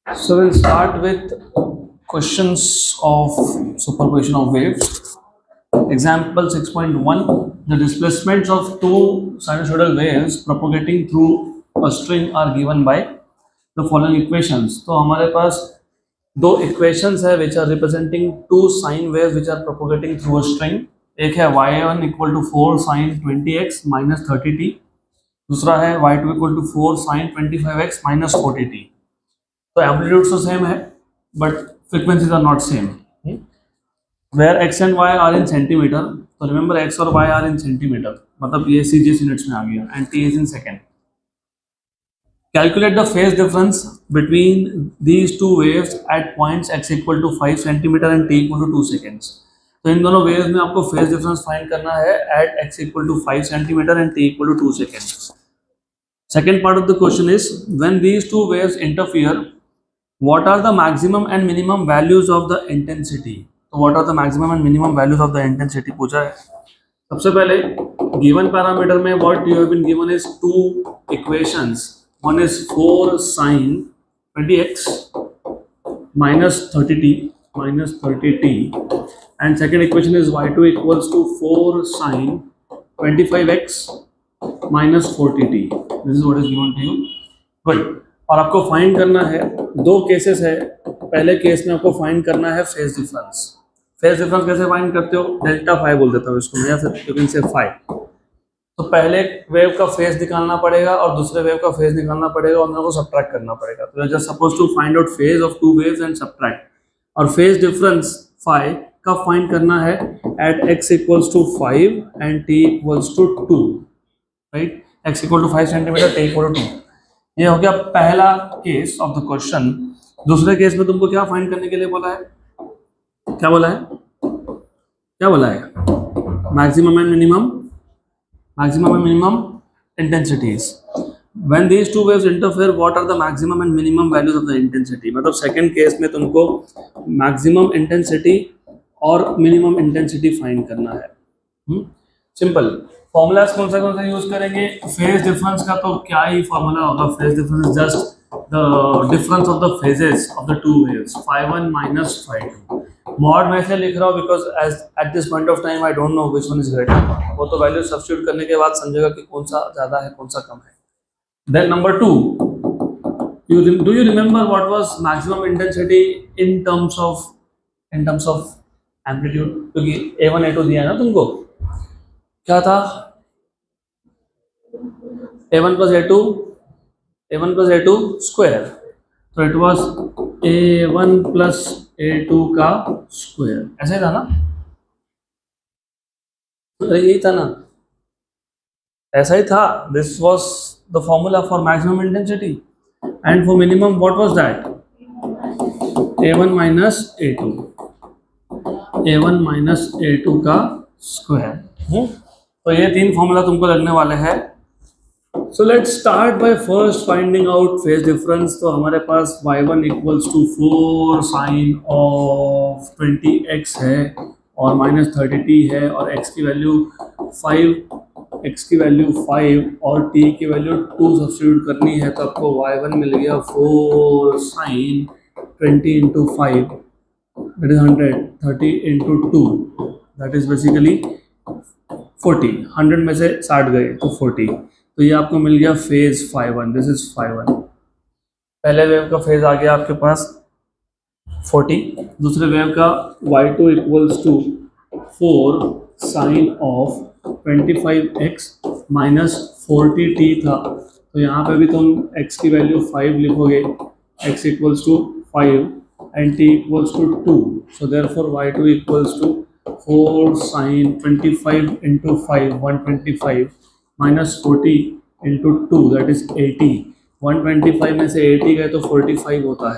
So we'll start with questions of superposition of waves. Example 6.1. The displacements of two sinusoidal waves propagating through a string are given by the following equations. तो हमारे पास दो equations है which are representing two sine waves which are propagating through a string. एक है y1 equal to 4 sin 20x minus 30t. दूसरा है y2 equal to 4 sin 25x minus 40t. तो amplitude तो सेम है but frequencies are not same. Where X and Y are in centimetre, तो remember X और Y are in centimetre, मतलब ये CGS units में आ गया, and T is in second. Calculate the phase difference between these two waves at points X equal to 5 centimetre and T equal to 2 seconds. तो इन दोनों waves में आपको फेज डिफरेंस फाइंड करना है at X equal to 5 centimetre and T equal to 2 seconds. Second part of the question is, when these two waves interfere, what are the maximum and minimum values of the intensity? So what are the maximum and minimum values of the intensity पूछा है. सबसे पहले given parameter में what you have been given is two equations. One is 4 sin 20x minus 30t and second equation is y2 equals to 4 sin 25x minus 40t. This is what is given to you. Good. और आपको find करना है, दो cases है. पहले case में आपको find करना है फेज डिफरेंस. फेज डिफरेंस कैसे फाइंड करते हो, डेल्टा फाई बोल देता हूँ इसको मैं, या फिर यू कैन से फाई. तो पहले वेव का फेज निकालना पड़ेगा और दूसरे वेव का फेज निकालना पड़ेगा और उनको सब्ट्रैक्ट करना पड़ेगा. तो just suppose to find out phase of two waves and subtract. और फेज डिफरेंस फाई का फाइंड करना है at X equals to 5 and T equals to 2. Right, X equal to 5 centimetre, T equal to 2. ये हो गया पहला case of the question. दूसरे case में तुमको क्या फाइंड करने के लिए बोला है, क्या बोला है, क्या बोला है, maximum and minimum intensities. When these two waves interfere what are the maximum and minimum values of the intensity. मतलब सेकंड केस में तुमको मैक्सिमम इंटेंसिटी और मिनिमम इंटेंसिटी फाइंड करना है. सिंपल. फॉर्मूलाज कौन सा यूज करेंगे, फेज डिफरेंस का तो क्या ही फॉर्मूला होगा. Phase difference is just the difference of the phases of the two waves, phi1 minus phi2. Mod में से लिख रहा हूँ because as at this point of time I don't know which one is greater. वो तो value substitute करने के बाद समझेगा कि कौन सा ज्यादा है कौन सा कम है. Then number 2, do you remember what was maximum intensity in terms of amplitude. क्योंकि A1 A2 दिया है ना तुमको, क्या था, A1 plus A2 स्क्वायर. तो it was A1 plus A2 का स्क्वायर. ऐसा ही था ना, अरे यही था ना, ऐसा ही था. This was the formula for maximum intensity and for minimum what was that, A1 minus A2 का स्क्वायर. तो ये तीन फॉर्मूला तुमको लगने वाले हैं. So let's start by first finding out phase difference. तो हमारे पास y1 equals to 4 sine of 20x है और माइनस 30t है और x की वैल्यू 5 और t की वैल्यू 2 सब्स्टिट्यूट करनी है. तो आपको y1 मिल गया 4 sine 20 into 5 that is 100, 30 into 2 that is basically 40. 100 में से 60 गए तो 40. तो ये आपको मिल गया phase phi1. This is phi1. पहले वेव का फेज आ गया आपके पास 40. दूसरे वेव का y2 equals to 4 sine of 25x minus 40t था. तो यहाँ पे भी तुम x की वैल्यू 5 लिखोगे, x equals to 5 and t equals to 2. So therefore y2 equals to 4 sine 25 into 5 125 minus 40 into 2 that is 80. 125 में से 80 गए तो 45 होता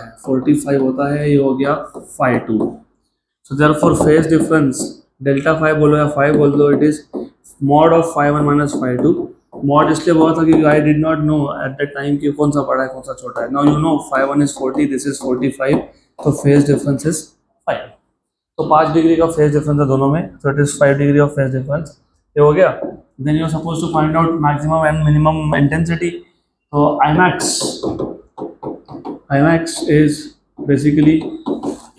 है. ये हो गया phi2. So therefore phase difference delta phi बोलो या 5 बोल दो, it is mod of phi1 minus phi2. Mod इसलिए हुआ था कि I did not know at that time कि कौन सा बड़ा है कौन सा छोटा है. Now you know phi1 is 40, this is 45. तो फेज डिफरेंस इज 5. तो 5 डिग्री का फेज डिफरेंस है दोनों में. So it is 5 degree of phase difference. ये हो गया. Then you are suppose to find out maximum and minimum intensity. तो Imax Imax is basically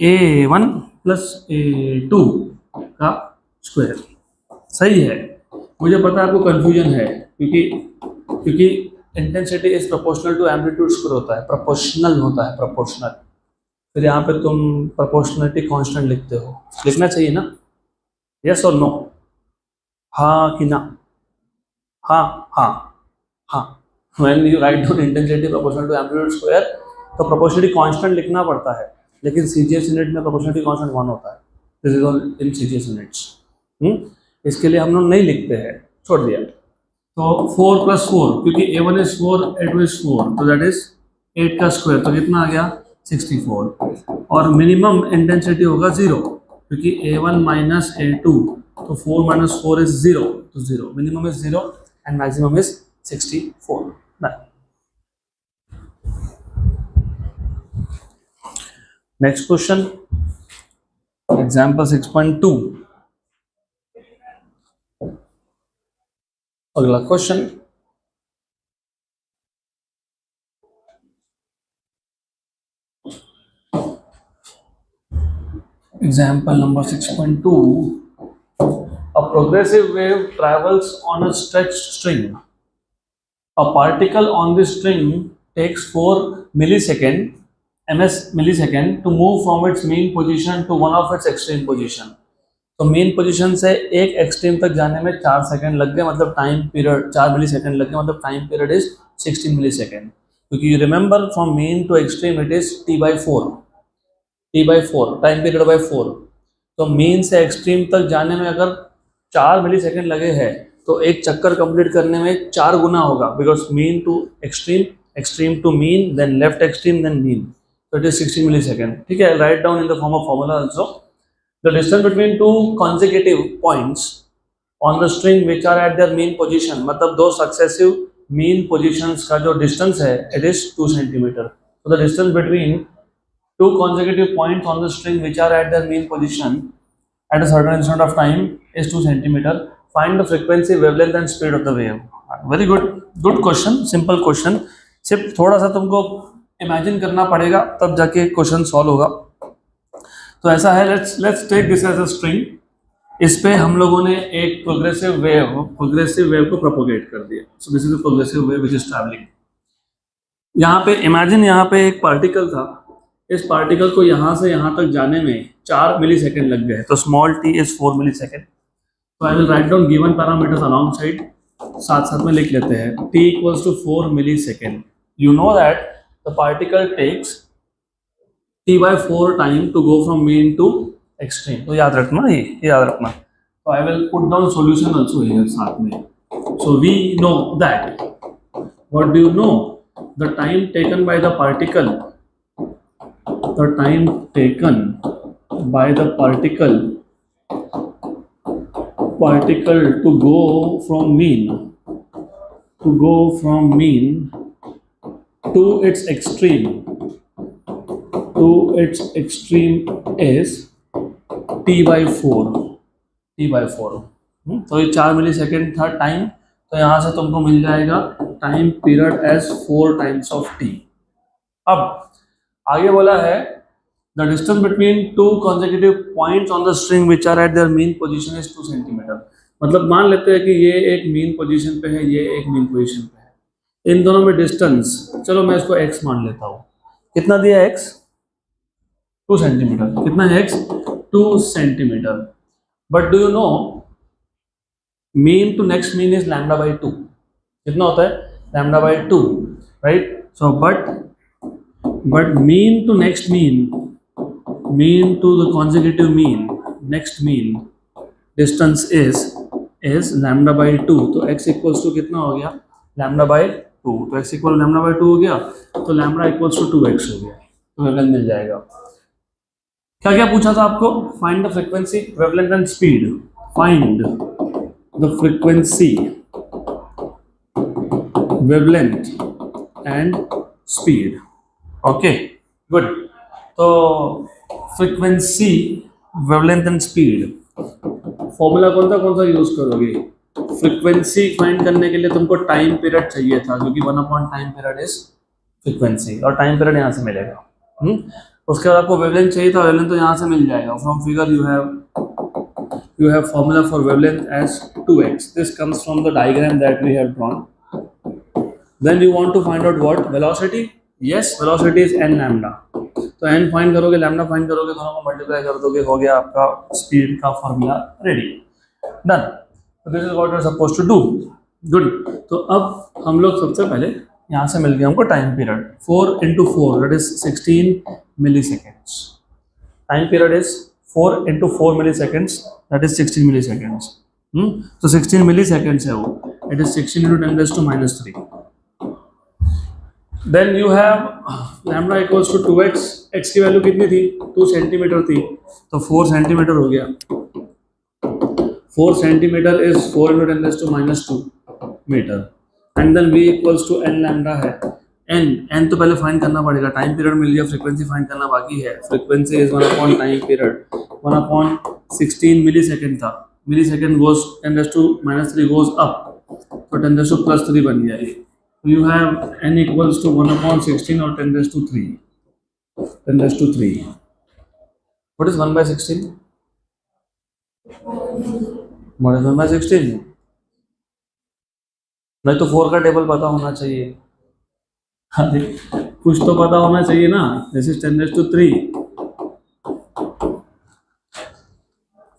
A1 plus A2 का स्क्वायर। सही है, मुझे पता है आपको कंफ्यूजन है, क्योंकि intensity is proportional to amplitude square होता है, प्रोपोर्शनल होता है, प्रोपोर्शनल। फिर यहाँ पे तुम प्रोपोर्शनलिटी कांस्टेंट लिखते हो, लिखना चाहिए ना, यस और नो, हाँ कि ना, हाँ हाँ हाँ। When you write down intensity proportional to amplitude square तो प्रोपोर्शनलिटी कांस्टेंट लिखना पड़ता है, लेकिन सीजीएस यूनिट में प्रोपोर्शनलिटी कांस्टेंट 1 होता है। This is all in CGS units. इसके लिए हम लोग नहीं लिखते हैं, छोड़ दिया। तो 4 + 4, क्योंकि A1 is 4, A2 is 4, तो दैट इज 8 का स्क्वायर, तो कितना आ गया 64। और मिनिमम इंटेंसिटी होगा 0, क्योंकि A1 - A2, तो 4 - 4 is 0, तो 0, minimum is 0 and maximum is 64। Next question, example 6.2। अगला question, example number 6.2। A progressive wave travels on a stretched string. A particle on this string takes 4 millisecond to move from its mean position to one of its extreme position. तो main position से एक extreme तक जाने में 4 second लग गए, मतलब time period 4 मिली second लग गए, मतलब time period is 16 milli second. क्योंकि you remember from mean to extreme it is T/4 time period by 4। तो मेन से एक्सट्रीम तक जाने में अगर 4 मिली सेकेंड लगे हैं तो एक चक्कर कंप्लीट करने में 4 गुना होगा, because mean to extreme, extreme to mean, then left extreme, then mean, तो इट इज 16 मिली सेकेंड। ठीक है, right down in the form of formula also. The distance between two consecutive points on the string which are at their mean position, मतलब दो successive mean positions का जो distance है it is 2 centimeter. So the distance between two consecutive points on the string which are at their mean position at a certain instant of time is 2 centimeter. Find the frequency, wavelength and speed of the wave. Very good question, simple question. सिर्फ थोड़ा सा तुमको imagine करना पड़ेगा तब जाके question solve होगा। तो ऐसा है, let's take this as a string. इस पे हम लोगों ने एक प्रोग्रेसिव वेव को प्रोपोगेट कर दिया। So this is a progressive wave which is travelling. यहाँ पे इमेजिन, यहाँ पे एक पार्टिकल था, इस पार्टिकल को यहाँ से यहाँ तक जाने में 4 मिली सेकेंड लग गए, तो small t is 4 milli second. तो I will write down given parameters alongside, साथ साथ में लिख लेते हैं। t = 4 milli second. You know that the particle takes T/4 time to go from mean to extreme. तो याद रखना, ये याद रखना। तो I will put down solution also here साथ में। So we know that, what do you know, the time taken by the particle, the time taken by the particle to go from mean to its extreme is T/4। तो ये 4 milli second था time, तो यहाँ से तुमको मिल जाएगा time period as 4 times of t। अब आगे बोला है the distance between two consecutive points on the string which are at their mean position is 2 centimetre. मतलब मान लेते हैं कि ये एक मीन पोजीशन पे है, ये एक मीन पोजीशन पे है, इन दोनों में डिस्टेंस, चलो मैं इसको x मान लेता हूँ। कितना दिया x? 2 सेंटीमीटर। कितना है x? 2 centimetre. But do you know mean to next mean is λ/2। कितना होता है? λ/2, right? So but mean to next mean to the consecutive mean, next mean distance is λ/2। तो x = कितना हो गया? λ/2। तो x = λ/2 हो गया, तो λ = 2x हो गया, तो वेवलेंथ मिल जाएगा। क्या क्या पूछा था आपको? Find the frequency, wavelength and speed. Find the frequency, wavelength and speed. Okay, good. तो frequency, wavelength and speed, formula कौन सा यूज करोगे? फ्रीक्वेंसी फाइंड करने के लिए तुमको टाइम पीरियड चाहिए था, क्योंकि 1/टाइम पीरियड इज फ्रीक्वेंसी, और टाइम पीरियड यहाँ से मिलेगा। उसके बाद आपको वेवलेंथ चाहिए था, वेवलेंथ तो यहाँ से मिल जाएगा। From figure you have formula for wavelength as 2x. This comes from the diagram that we have drawn. Then you want to find out what velocity? Yes, velocity is n lambda. तो n find करोगे, lambda find करोगे, दोनों को multiply कर दोगे, हो गया आपका स्पीड का formula ready, done. This is what you are suppose to do, good. तो अब हम लोग सबसे पहले यहाँ से मिल गया हमको time period, 4 into 4 that is 16 milliseconds. Time period is 4 into 4 milliseconds, that is 16 milliseconds. तो 16 milliseconds है वो, it is 16 into 10 raised to minus 3. Then you have lambda equals to 2x, x की वैल्यू कितनी थी, 2 सेंटीमीटर थी, तो 4 centimetre हो गया। 4 centimetre is 4 into 10 raised to minus 2 metre, and then v equals to n lambda है। n तो पहले फाइंड करना पड़ेगा, टाइम पीरियड मिल गया, फ्रीक्वेंसी फाइंड करना बाकी है। Frequency is 1 upon time period, 1 upon 16 millisecond था, millisecond goes 10 raised to minus 3 goes up, तो 10 raised to plus 3 बन गया ये। You have n equals to 1 upon 16 or 10 raised to 3. 10 raised to 3. What is 1 by 16? What is 1 by 16? नहीं तो 4 का table पता होना चाहिए, कुछ तो पता होना चाहिए ना। This is 10 raised to 3.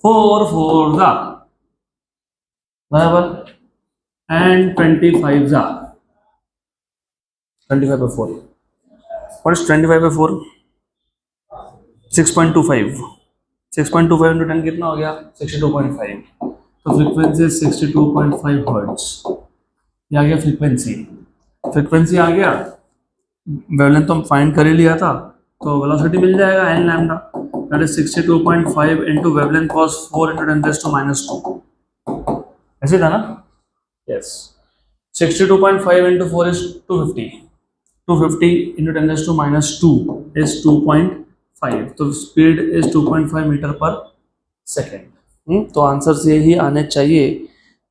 4 4 जा बराबर, and 25 जा 25 by 4. What is 25 by 4? 6.25. 6.25 into 10 कितना हो गया, 62.5. तो फ्रीक्वेंसी 62.5 हर्ट्ज, ये आ गया फ्रीक्वेंसी। फ्रीक्वेंसी आ गया, वेवलेंथ तो हम फाइंड कर ही लिया था, तो वेलोसिटी मिल जाएगा n lambda, that is 62.5 into wavelength was 4 into 10 raised to minus 2. ऐसे था ना? Yes. 62.5 into 4 is 250. 250 into 10 raised to minus 2 is 2.5. तो speed is 2.5 metre per second. तो आंसर्स यही आने चाहिए।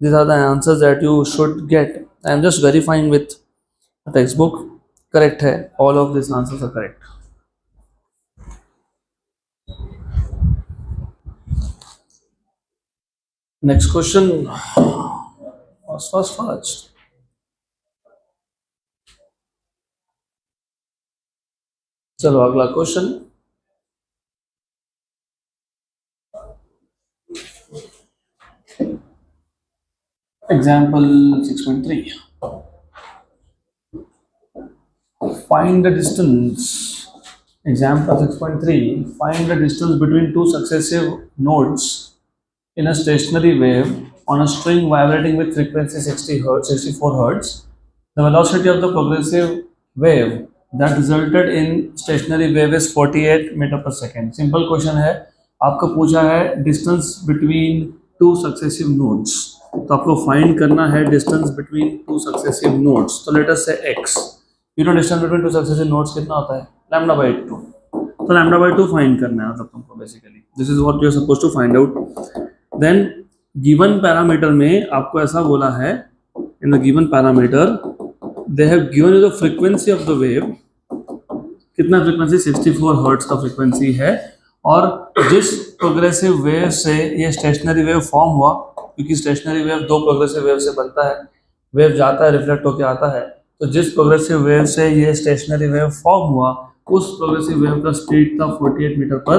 These are the answers that you should get. I am just verifying with the textbook. Correct है, all of these answers are correct. Next question. Fast. चलो अगला question. Example 6.3, find the distance. Example 6.3, find the distance between two successive nodes in a stationary wave on a string vibrating with frequency 60 Hz, 64 Hz. The velocity of the progressive wave that resulted in stationary wave is 48 meter per second. Simple question है, आपको पूछा है distance between two successive nodes, तो आपको find करना है distance between two successive nodes. तो let us say x. You know distance between two successive nodes कितना होता है, lambda by 2. तो lambda by 2 find करना है मतलब तुमको basically. This is what you are supposed to find out. Then given parameter में आपको ऐसा बोला है, in the given parameter they have given you the frequency of the wave. कितना फ्रीक्वेंसी, 64 हर्ट्ज का फ्रीक्वेंसी है, और जिस प्रोग्रेसिव वेव से ये स्टेशनरी वेव फॉर्म हुआ, क्योंकि स्टेशनरी वेव दो प्रोग्रेसिव वेव से बनता है, वेव जाता है रिफ्लेक्ट होकर आता है, तो जिस प्रोग्रेसिव वेव से ये स्टेशनरी वेव फॉर्म हुआ उस प्रोग्रेसिव वेव का स्पीड था 48 मीटर पर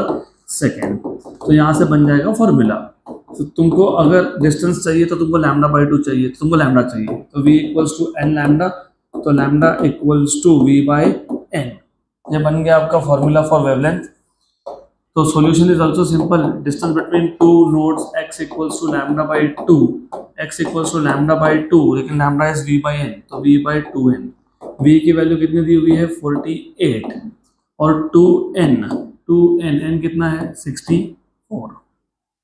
सेकेंड। तो यहाँ से बन जाएगा फॉर्मूला। तो तुमको अगर डिस्टेंस चाहिए तो तुमको लैम्डा बाई 2 चाहिए, तो तुमको लैम्डा चाहिए, तो v equals to n lambda, तो lambda equals to v by n. ये बन गया आपका फॉर्मूला फॉर वेवलेंथ। तो solution is also simple, distance between two nodes x equals to lambda by 2, x equals to lambda by 2, लेकिन lambda is v by n, तो v by 2n। v की value कितनी दी हुई है, 48, और 2n n कितना है, 64,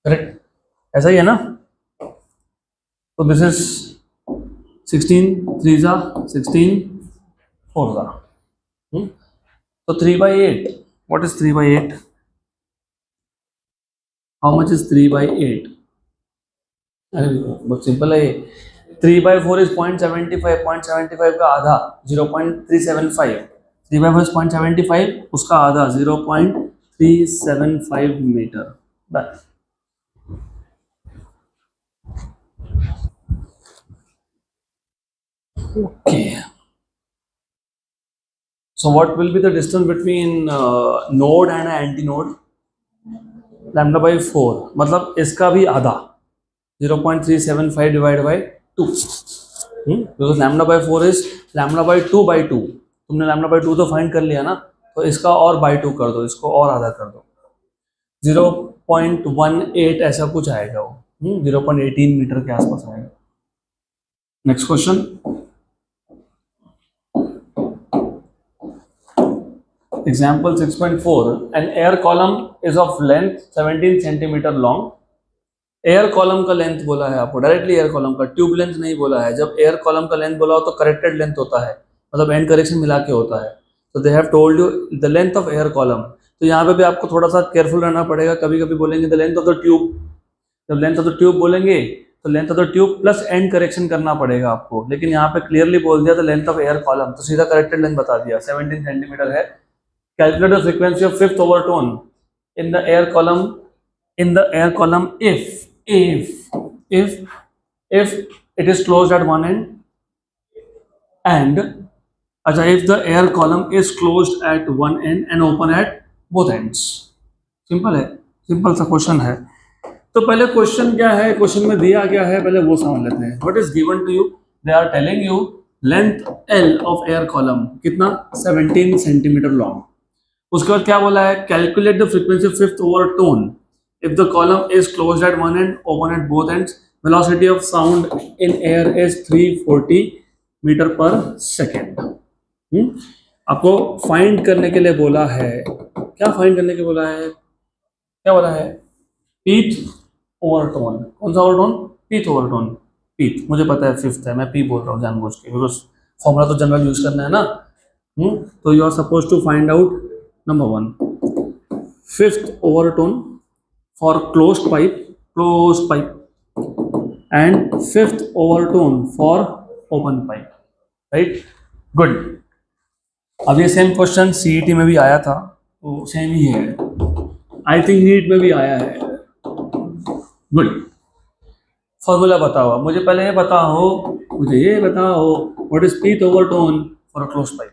करेक्ट, ऐसा ही है ना। तो दिस इज 16 3 जा 16 4 जा, तो 3/8, what is 3/8? How much is 3/8? अरे बहुत सिंपल है ये, 3/4 is 0.75, 0.75 का आधा 0.375, 3/5 उसका आधा 0.375 मीटर. बस. Okay. So what will be the distance between node and antinode? Lambda by 4, मतलब इसका भी आधा 0.375 divide by 2. Because lambda by 4 is lambda by 2/2. तुमने लैम्डा बाई 2 तो फाइंड कर लिया ना, तो इसका और बाई 2 कर दो, इसको और आधा कर दो. 0.18 ऐसा कुछ आएगा वो. 0.18 मीटर के आसपास आएगा. Next question. Example 6.4. An air column is of length 17 centimeter long. Air column का लेंथ बोला है आपको, डायरेक्टली एयर कॉलम का, ट्यूब लेंथ नहीं बोला है. जब एयर कॉलम का लेंथ बोला हो तो करेक्टेड लेंथ होता है, मतलब एंड करेक्शन मिला के होता है. तो they have told you the length of air column. तो यहाँ पे भी आपको थोड़ा सा केयरफुल रहना पड़ेगा. कभी कभी बोलेंगे the length of the tube. जब लेंथ ऑफ द ट्यूब बोलेंगे तो length of the tube plus and correction करना पड़ेगा आपको. लेकिन यहाँ पे क्लियरली बोल दिया the length of air column, तो सीधा करेक्टेड लेंथ बता दिया, 17 सेंटीमीटर है. Calculate the frequency of fifth overtone in the air column. In the air column, if it is closed at one end, and if the air column is closed at one end and open at both ends. Simple है, simple सा question है. तो पहले question क्या है, question में दिया क्या है, पहले वो समझ लेते हैं. What is given to you? They are telling you length L of air column कितना, 17 सेंटीमीटर लॉन्ग. उसके बाद क्या बोला है, calculate the frequency of fifth overtone if the column is closed eight one and open at both ends. Velocity of sound in air is 340 metre per second. आपको find करने के लिए बोला है, क्या फाइंड करने के बोला है, क्या बोला है, पीथ ओवरटोन. कौन सा ओवरटोन, पीथ ओवरटोन. पीथ मुझे पता है फिफ्थ है, मैं पी बोल रहा हूँ जानबूझ के, बिकॉज फॉर्मूला तो जनरल यूज करना है ना. तो you are suppose to find out number 1 fifth overtone for closed pipe and fifth overtone for open pipe, right? Good. अब ये सेम क्वेश्चन CET में भी आया था, तो सेम ही है. आई थिंक नीट में भी आया है. गुड. फॉर्मूला बताओ. मुझे पहले ये बताओ what is pith overtone for a closed pipe.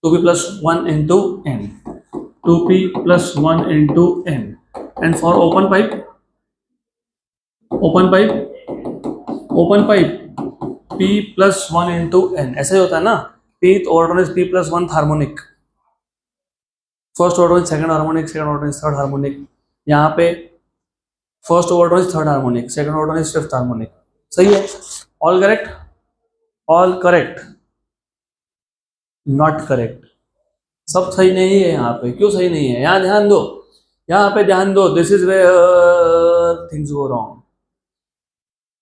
2p plus 1 into n. 2p plus 1 into n. And for open pipe, p plus 1 into n. ऐसा ही होता है ना. Pth overtone is p plus 1 harmonic. First overtone is second harmonic, second overtone is third harmonic. यहाँ पे first overtone is third harmonic, second overtone is fifth harmonic. सही है? All correct? All correct. Not correct. सब सही नहीं है यहाँ पे. क्यों सही नहीं है, यहाँ ध्यान दो, यहाँ पे ध्यान दो. This is where things go wrong.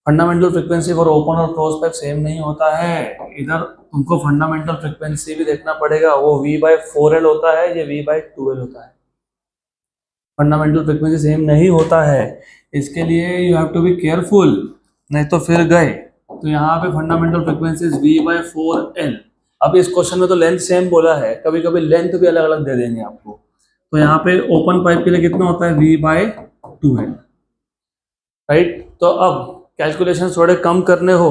Fundamental frequency for open और क्लोज पाइप सेम नहीं होता है. इधर तुमको फंडामेंटल फ्रीक्वेंसी भी देखना पड़ेगा. वो V/4L होता है, ये V/2L होता है. फंडामेंटल फ्रीक्वेंसी सेम नहीं होता है, इसके लिए you have to be careful, नहीं तो फिर गए. तो यहाँ पे फंडामेंटल फ्रीक्वेंसी इज V/4L. अब इस क्वेश्चन में तो लेंथ सेम बोला है, कभी कभी लेंथ भी अलग अलग दे देंगे आपको. तो यहाँ पे ओपन पाइप के लिए कितना होता है, V/2L, राइट. तो अब कैलकुलेशन थोड़े कम करने हो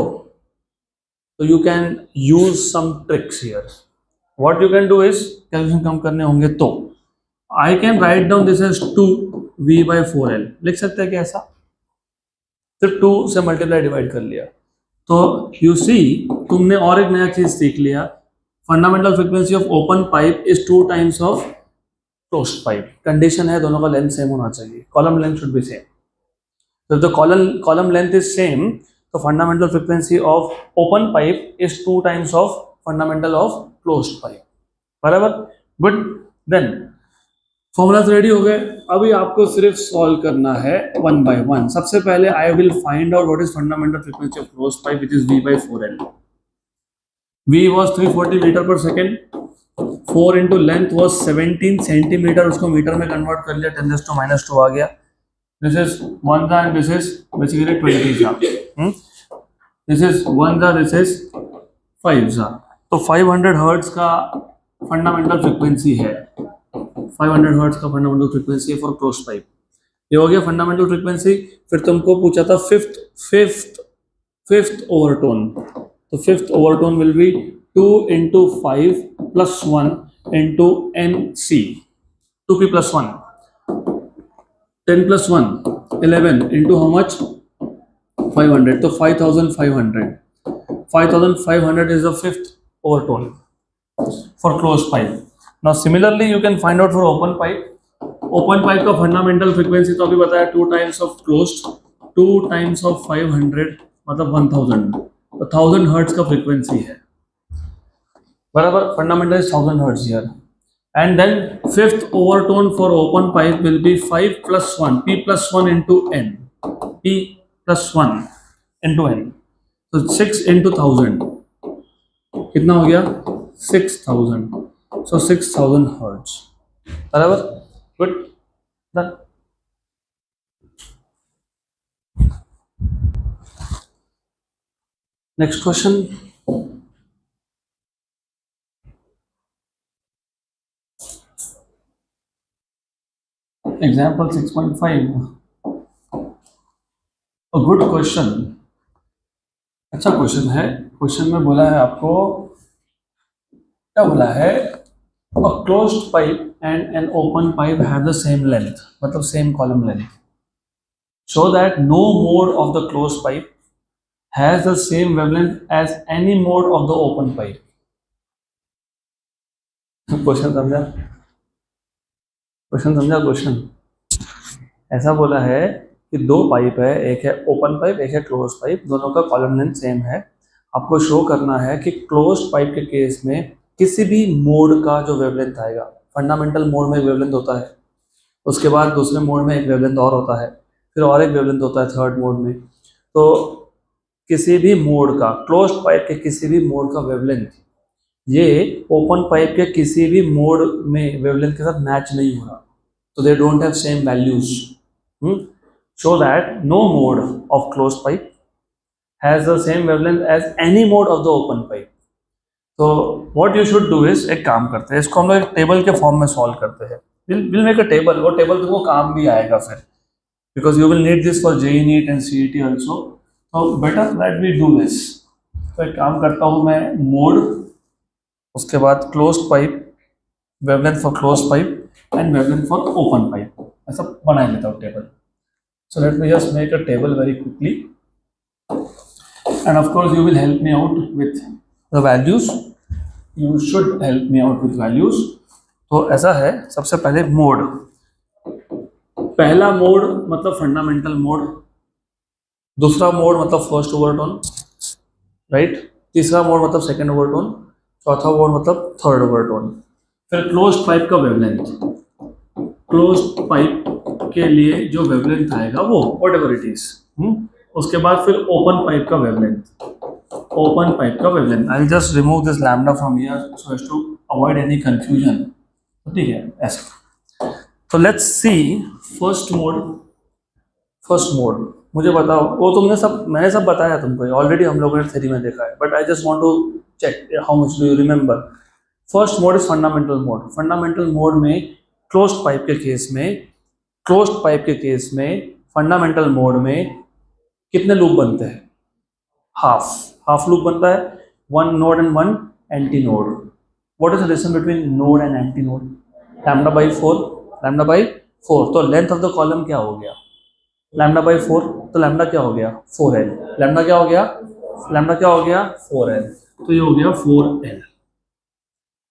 तो you can use some tricks here. What you can do is, calculation कम करने होंगे तो I can write down this as 2V/4L. लिख सकते हैं क्या ऐसा, सिर्फ 2 से मल्टीप्लाई डिवाइड कर लिया. तो यू सी, तुमने और एक नया चीज सीख लिया. Fundamental frequency of open pipe is 2 times of closed pipe. Condition है दोनों का लेंथ सेम होना चाहिए. Column length should be same. तो the column length is same, तो fundamental frequency of open pipe is 2 times of fundamental of closed pipe. बराबर. Good. Then formulas ready हो गए. अभी आपको सिर्फ सॉल्व करना है 1 by 1. सबसे पहले I will find out what is fundamental frequency of closed pipe which is V/4L. V was 340 metre per second. 4 into length was 17 centimetre. उसको मीटर में कन्वर्ट कर लिया, 10⁻² आ गया. दिस इज 1 ज़ा एंड दिस इज बेसिकली 20 ज़ा. This is 1 ज़ा, this is 5 ज़ा. तो 500 हर्ट्ज का फंडामेंटल फ्रीक्वेंसी है, 500 हर्ट्ज का फंडामेंटल फ्रीक्वेंसी है फॉर क्लोज्ड पाइप। ये हो गया फंडामेंटल फ्रीक्वेंसी। फिर तुमको पूछा था फिफ्थ ओवरटोन। तो fifth overtone will be 2 into 5 plus 1 into NC, 2p plus 1, 10 plus 1, 11 into how much? 500. तो 5500. 5500 is the fifth overtone for closed pipe. Now similarly you can find out for open pipe. Open pipe का fundamental frequency तो अभी बताया 2 times of closed, 2 times of 500 मतलब 1000, तो 1000 hertz का frequency है, बराबर। Fundamental is 1000 hertz here. And then fifth overtone for open pipe will be 5 plus 1, p plus 1 into n, p plus 1 into n, तो 6 into 1000 कितना हो गया? 6000, सो 6000 हर्ट्ज, बराबर। Good, done. Next question, example 6.5, good question, अच्छा question है। Question में बोला है आपको, क्या बोला है? A closed pipe and an open pipe have the same length, मतलब same column length, show that no mode of the closed pipe has the same wavelength as any mode of the open pipe. Question समझा? Question समझा? Question ऐसा बोला है कि दो pipe है, एक है ओपन पाइप, एक है क्लोज पाइप, दोनों का कॉलम लेंथ सेम है। आपको शो करना है कि क्लोज पाइप के केस में किसी भी मोड का जो वेवलेंथ आएगा, फंडामेंटल मोड में एक वेवलेंथ होता है, उसके बाद दूसरे मोड में एक वेवलेंथ और होता है, फिर और एक वेवलेंथ होता है थर्ड मोड में। तो किसी भी मोड का, क्लोज पाइप के किसी भी मोड का वेवलेंथ ये ओपन पाइप के किसी भी मोड में वेवलेंथ के साथ मैच नहीं हो रहा, तो they don't have same values. Show that no mode of closed pipe has the same wavelength as any mode of the open pipe. So what you should do is, एक काम करते हैं, इसको हम लोग एक टेबल के फॉर्म में सॉल्व करते हैं। We'll make a table, वो टेबल तुमको काम भी आएगा फिर, because you will need this for JEE NEET and CET also. So better that we do this. तो एक काम करता हूँ मैं, मोड, उसके बाद closed pipe, wavelength for closed pipe and wavelength for open pipe, ऐसा बना लेता हूँ table. So let me just make a table very quickly, and of course you will help me out with the values. You should help me out with values. तो ऐसा है, सबसे पहले mode, पहला मोड मतलब फंडामेंटल मोड, दूसरा mode मतलब first overtone, right, तीसरा मोड मतलब सेकेंड ओवरटोन, चौथा मोड मतलब थर्ड ओवरटोन। फिर क्लोज्ड पाइप का वेवलेंथ, क्लोज्ड पाइप के लिए जो वेवलेंथ आएगा वो व्हाटएवर इट इज, उसके बाद फिर ओपन पाइप का वेवलेंथ, ओपन पाइप का wavelength. I just remove this lambda from here so as to avoid any confusion, ठीक है ऐसा। तो let's see first mode. First mode मुझे बताओ, वो तुमने सब, मैंने सब बताया तुमको ऑलरेडी, हम लोगों ने थ्योरी में देखा है, but I just want to check how much do you remember. First mode is fundamental mode. Fundamental mode में क्लोज्ड पाइप के केस में, क्लोज्ड पाइप के केस में फंडामेंटल मोड में कितने लूप बनते हैं? हाफ लूप बनता है, one node and one antinode. What is the relation between node and antinode? Lambda by 4, lambda by 4। तो लेंथ ऑफ द कॉलम क्या हो गया? लैम्डा बाई 4, तो लैम्डा क्या हो गया? 4l। लैम्डा क्या हो गया? लैम्डा क्या हो गया? 4l। तो ये हो गया 4l।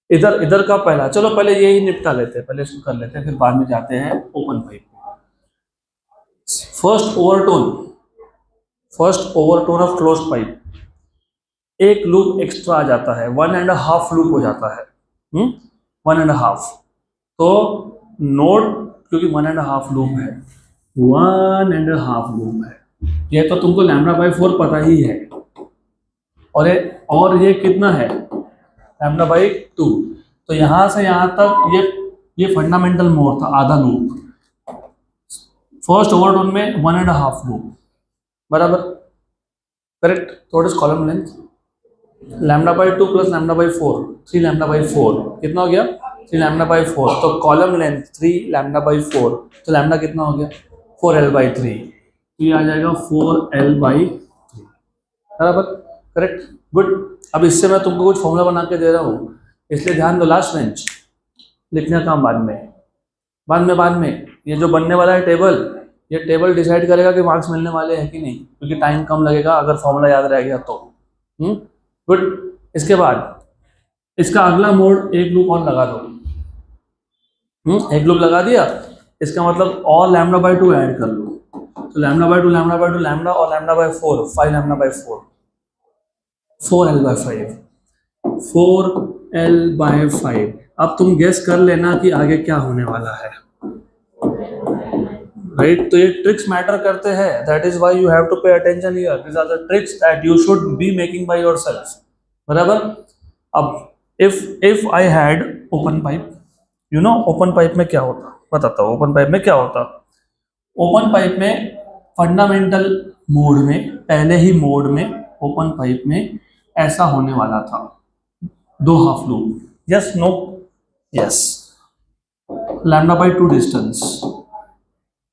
इधर का पहला, चलो पहले यही निपटा लेते हैं, पहले इसको कर लेते हैं, फिर बाद में जाते हैं open pipe. First overtone of closed pipe, एक लूप एक्स्ट्रा आ जाता है, 1.5 लूप हो जाता है, 1.5। तो नोड, क्योंकि 1.5 लूप है, 1.5 लूप है, ये तो तुमको लैम्डा बाई 4 पता ही है, और ये कितना है? Lambda by 2। तो यहां से यहां तक ये फंडामेंटल मोड था, आधा लूप। फर्स्ट ओवरटोन में 1.5 लूप, बराबर, करेक्ट। तो what is column length? Lambda by 2 plus lambda by 4, 3 lambda by 4 कितना हो गया? 3 लैम्डा बाई 4। तो कॉलम लेंथ 3 लैम्डा बाई 4, तो लैम्डा कितना हो गया? 4l by 3। तो ये आ जाएगा 4l बाई 3, बराबर, करेक्ट, गुड। अब इससे मैं तुमको कुछ फॉर्मूला बना के दे रहा हूँ, इसलिए ध्यान दो। लास्ट बेंच, लिखने का काम बाद में ये जो बनने वाला है टेबल, ये टेबल डिसाइड करेगा कि मार्क्स मिलने वाले हैं कि नहीं, क्योंकि टाइम कम लगेगा अगर फॉर्मूला याद रह गया तो। गुड। इसके बाद इसका अगला मोड एक लूप और लगा दो। एक लूप लगा दिया, इसका मतलब और लैम्डा बाई 2 ऐड कर लो। तो lambda by 2 lambda by 2 lambda और lambda by 4, 5 lambda by 4, 4l by 5, 4l by 5। अब तुम गेस कर लेना कि आगे क्या होने वाला है, राइट? तो ये ट्रिक्स मैटर करते हैं, that is why you have to pay attention here. This are the tricks that you should be making by yourself, बराबर। अब if I had open pipe, you know open pipe में क्या होता, बताता हूँ। Open pipe में क्या होता? ओपन पाइप में फंडामेंटल मोड में, पहले ही मोड में ओपन पाइप में ऐसा होने वाला था, दो half loop, yes no, yes, lambda by 2 distance,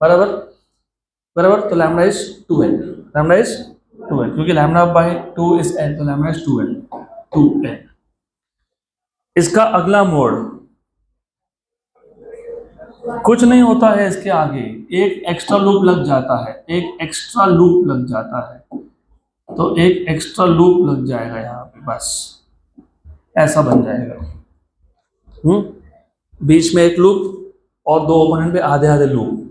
बराबर, बराबर। तो lambda is 2l, lambda is 2l, क्योंकि लैम्डा बाई 2 इज l, तो लैम्डा इज 2l, 2l। इसका अगला मोड कुछ नहीं होता है, इसके आगे एक एक्स्ट्रा लूप लग जाता है, एक एक्स्ट्रा लूप लग जाता है। तो एक एक्स्ट्रा लूप लग जाएगा यहाँ पे, बस ऐसा बन जाएगा। बीच में एक लूप और दो ओपोनेंट पे आधे आधे लूप।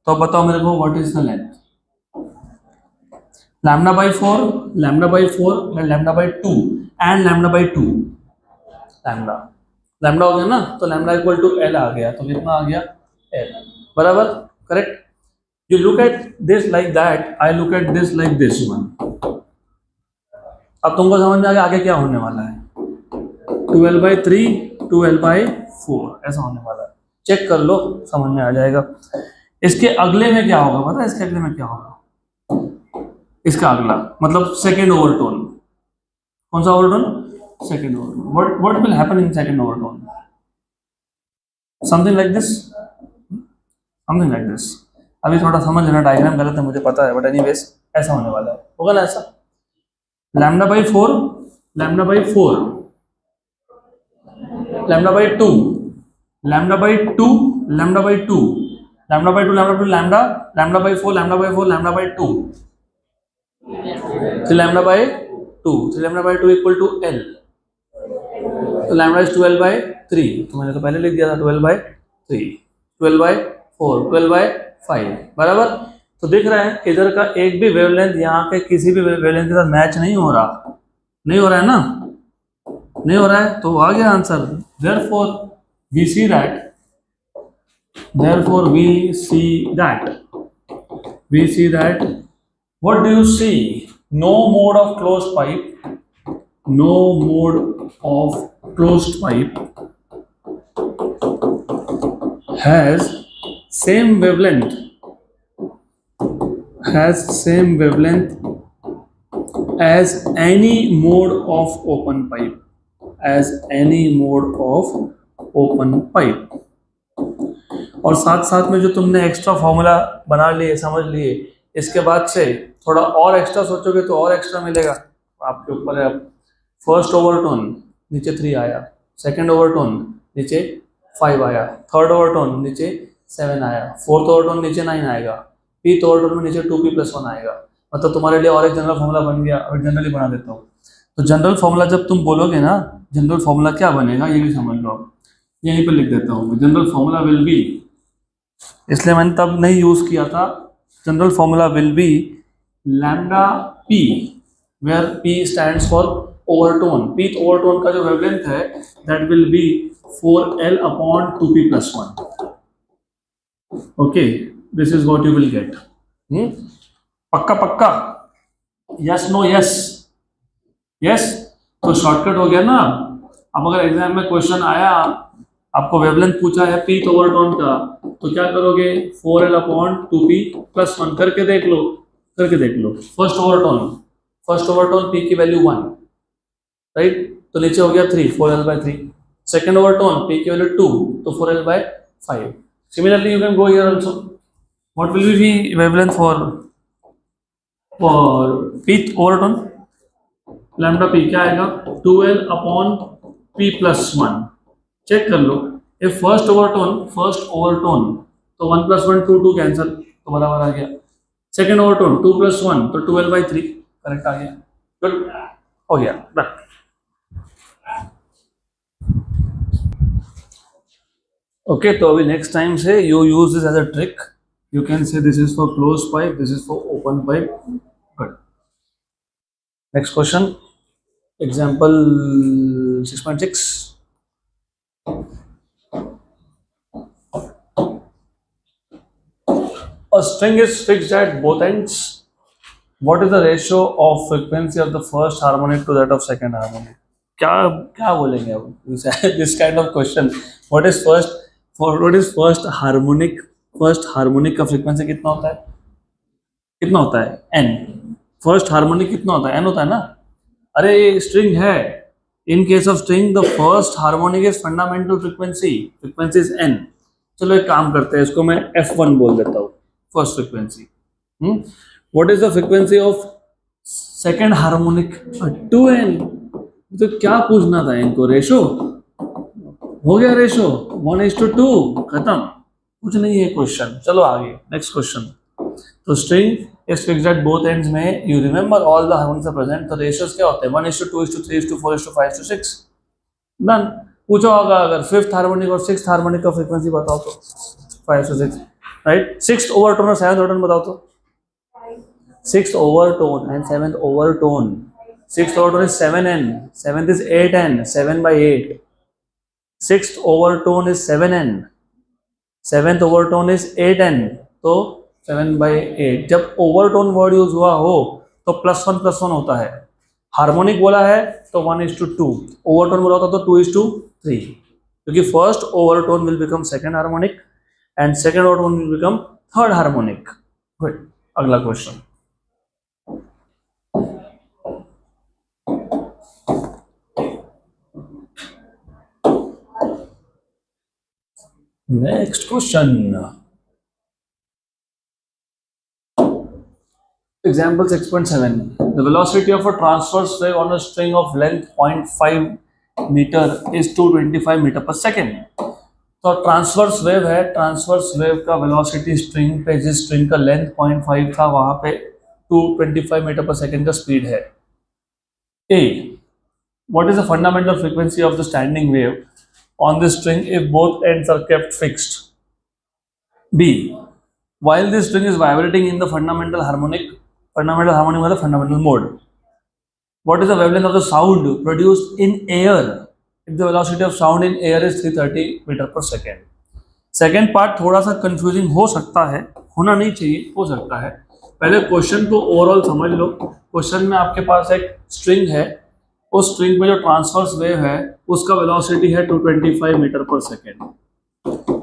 तो अब बताओ मेरे को, what is the length? Lambda by 4, lambda by 4, lambda by 2 and lambda by 2। Lambda lambda हो गया ना, तो लैम्डा इक्वल टू l आ गया, तो कितना आ गया? l, बराबर, correct. You look at this like that, I look at this like this one. अब तुमको समझ में आ गया आगे क्या होने वाला है? 2l बाई 3, 2l बाई 4 ऐसा होने वाला है। चेक कर लो, समझ में आ जाएगा। इसके अगले में क्या होगा पता है? इसके अगले में क्या होगा? इसका अगला मतलब सेकेंड ओवरटोन। कौन सा overtone? Second overtone. What will happen in second overtone? Something like this, something like this. अभी थोड़ा समझ लेना, डायग्राम गलत है मुझे पता है, बट एनीवेज ऐसा होने वाला है, होगा ना ऐसा? Lambda by 4, lambda by 4, lambda by 2, lambda by 2, lambda by 2, lambda by 2, lambda 2, lambda, lambda by 4, lambda by 4, lambda by 2, 3 lambda by 2, 3 lambda by 2 equal to l। तो लैम्डा इज 12 बाई 3, तो मैंने तो पहले लिख दिया था 12 बाई 3, 12 बाई 4, 12 बाई 5, बराबर। तो दिख रहा है इधर का एक भी वेवलेंथ यहाँ के किसी भी वेवलेंथ के साथ मैच नहीं हो रहा, नहीं हो रहा है ना, नहीं हो रहा है, तो आ गया answer. therefore we see that, therefore we see that, we see that, what do you see? No mode of closed pipe, no mode of closed pipe has same wavelength, has same wavelength as any mode of open pipe, as any mode of open pipe। और साथ साथ में जो तुमने extra formula बना लिए, समझ लिए, इसके बाद से थोड़ा और एक्स्ट्रा सोचोगे तो और एक्स्ट्रा मिलेगा, आपके ऊपर है। अब फर्स्ट ओवरटोन नीचे 3 आया, सेकंड ओवरटोन नीचे 5 आया, थर्ड ओवरटोन नीचे 7 आया, फोर्थ ओवरटोन नीचे 9 आएगा, फिफ्थ ओवरटोन में नीचे 2p+1 आएगा। मतलब तुम्हारे लिए और एक जनरल फॉर्मूला बन गया। और जनरली बना देता हूँ, तो जनरल फॉर्मूला जब तुम बोलोगे ना, जनरल फॉर्मूला क्या बनेगा ये भी समझ लो। अब यहीं पर लिख देता हूँ, जनरल फॉर्मूला विल बी, इसलिए मैंने तब नहीं यूज किया था। General formula will be lambda p, where p stands for overtone. Pth overtone का जो वेवलेंथ है that will be 4l upon 2p+1। Okay, this is what you will get. पक्का पक्का, यस नो यस, यस। तो shortcut हो गया ना। अब अगर एग्जाम में क्वेश्चन आया, आपको वेवलेंथ पूछा है पीथ ओवरटोन का, तो क्या करोगे? 4l अपॉन 2p+1 करके देख लो, करके देख लो। First overtone, first overtone p की वैल्यू 1, राइट, तो नीचे हो गया 3, 4L/3. सेकेंड ओवरटोन P की वैल्यू 2, तो 4L/5. Similarly you can go here also. What will be the wavelength for P overtone? Lambda P क्या आएगा? 2L/P+1. चेक कर लो. ये फर्स्ट ओवरटोन तो 1 + 1 2 कैंसिल, तो बराबर आ गया. सेकेंड ओवरटोन 2 + 1 तो 12/3 करेक्ट आ गया. गुड, हो गया डन. ओके, तो अभी नेक्स्ट टाइम से you use this as a trick. You can say this is for close pipe, this is for open pipe. Good. Next question, example 6.6. A string is fixed at both ends. What is the ratio of frequency of the first harmonic to that of second harmonic? क्या क्या बोलेंगे अब this kind of question? What is first harmonic? First harmonic का frequency कितना होता है? कितना होता है? n. First harmonic कितना होता है? n होता है ना? अरे ये string है. In case of string, the first harmonic is fundamental frequency. Frequency is n. चलो एक काम करते हैं, इसको मैं f1 बोल देता हूँ. First frequency. What is the frequency of second harmonic? 2n. तो क्या पूछना था इनको? रेशो हो गया, रेशो 1:2 खत्म, कुछ नहीं है क्वेश्चन. चलो आगे नेक्स्ट क्वेश्चन. तो string is fixed at both ends में you remember all the harmonics are present. तो रेशियोज क्या होते हैं? 1:2, 3:4, 5:6. डन. पूछा होगा अगर फिफ्थ हार्मोनिक और सिक्स्थ हार्मोनिक का फ्रीक्वेंसी बताओ तो 5:6, राइट. सिक्स्थ ओवरटोन और सेवंथ ओवरटोन बताओ तो. Sixth overtone and seventh overtone. Sixth overtone is 7n. Seventh is 8n. 7/8. Sixth overtone is 7n. Seventh overtone is 8n. तो 7/8. जब overtone word यूज हुआ हो तो +1 होता है. हार्मोनिक बोला है तो 1:2. ओवरटोन बोला होता तो 2:3. क्योंकि first overtone will become second harmonic and second overtone will become third harmonic. Good. अगला question. Next question. Example 6.7. The velocity of a transverse wave on a string of length 0.5 meter is 225 meter per second. तो transverse wave है. Transverse wave का velocity string पे, जिस string का length 0.5 था वहां पे 225 मीटर पर सेकेंड का स्पीड है. A. What is the fundamental frequency of the standing wave on this string if both ends are kept fixed? B. While this string is vibrating in the fundamental harmonic मतलब fundamental mode, what is the wavelength of the sound produced in air if the velocity of sound in air is 330 meter per second? Second part थोड़ा सा confusing हो सकता है, होना नहीं चाहिए, हो सकता है. पहले क्वेश्चन को ओवरऑल समझ लो. क्वेश्चन में आपके पास एक स्ट्रिंग है, उस स्ट्रिंग में जो ट्रांसवर्स वेव है उसका वेलोसिटी है 225 मीटर पर सेकेंड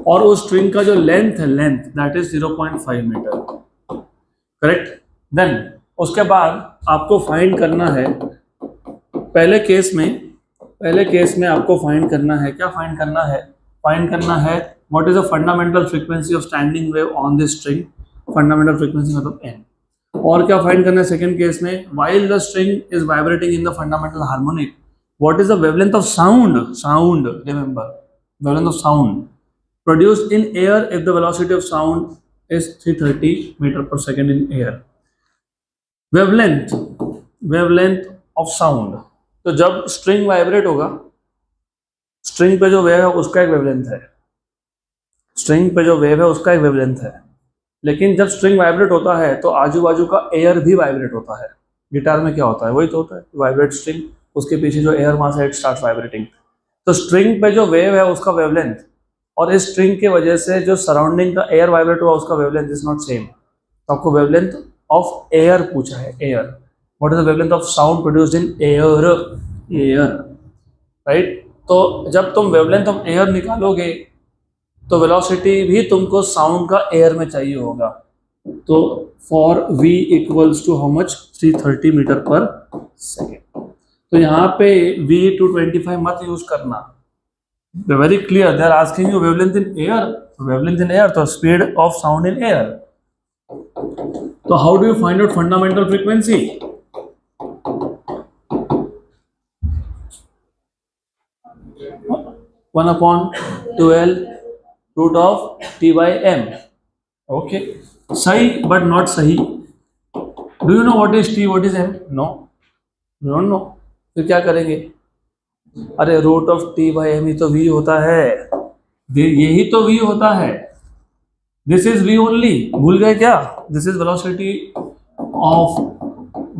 और उस स्ट्रिंग का जो लेंथ है that is 0.5 metre. Correct. Then उसके बाद आपको फाइंड करना है, पहले केस में आपको फाइंड करना है, क्या फाइंड करना है? फाइंड करना है what is the fundamental frequency of standing wave on this string. Fundamental frequency मतलब n. और क्या फाइंड करना है सेकंड केस में? While the string is vibrating in the fundamental harmonic, what is the wavelength of sound. Remember, wavelength of sound produced in air if the velocity of sound is 330 meter per second in air. wavelength of sound. तो जब string vibrate होगा, string पे जो wave है उसका एक wavelength है, लेकिन जब स्ट्रिंग वाइब्रेट होता है तो आजू बाजू का एयर भी वाइब्रेट होता है. गिटार में क्या होता है? वही तो होता है, वाइब्रेट स्ट्रिंग, उसके पीछे जो एयर मास है इट स्टार्ट्स वाइब्रेटिंग. तो स्ट्रिंग पे जो वेव है उसका वेवलेंथ और इस स्ट्रिंग के वजह से जो सराउंडिंग का एयर वाइब्रेट हुआ उसका वेवलेंथ इज नॉट सेम. तो आपको वेवलेंथ ऑफ एयर पूछा है, air. What is the wavelength of sound produced in air, right. तो जब तुम वेवलेंथ ऑफ एयर निकालोगे तो वेलोसिटी भी तुमको साउंड का एयर में चाहिए होगा. तो for v equals to how much? 330 metre per second. तो यहाँ पे V225 मत यूज करना, very clear, they are asking you wavelength in air, wavelength in air तो speed of sound in air. तो how do you find out fundamental frequency? 1/12 root of T/m। Okay, सही but not सही। Do you know what is T, what is m? No, you don't know. फिर क्या करेंगे? अरे root of T/m ही तो v होता है, यही तो v होता है। दिस इज v ओनली, भूल गए क्या? This is velocity of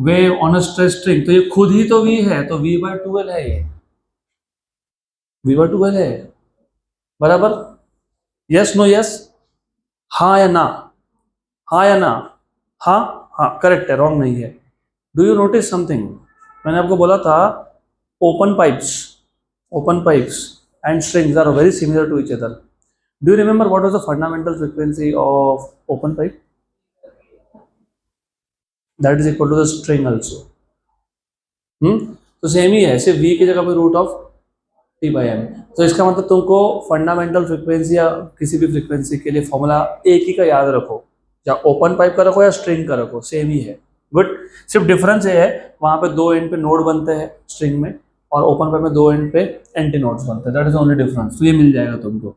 wave on a stretch string, तो ये खुद ही तो v है, तो v/12 है, ये v/12 है, बराबर। यस नो यस, हाँ या ना, हाँ या ना, हाँ हाँ करेक्ट है, रॉन्ग नहीं है। Do you notice something? मैंने आपको बोला था open pipes and strings are very similar to each other. Do you remember what was the fundamental frequency of open pipe? That is equal to the string also. तो same ही है, सिर्फ v की जगह पे रूट ऑफ T/m। तो इसका मतलब तुमको फंडामेंटल फ्रीक्वेंसी या किसी भी फ्रीक्वेंसी के लिए फॉर्मूला एक ही का याद रखो, या ओपन पाइप का रखो या स्ट्रिंग का रखो, सेम ही है। गुड, सिर्फ डिफरेंस ये है वहां पे दो एंड पे नोड बनते हैं स्ट्रिंग में, और ओपन पाइप में दो एंड पे एंटी नोड्स बनते हैं, दैट इज ओनली डिफरेंस। तो ये मिल जाएगा तुमको।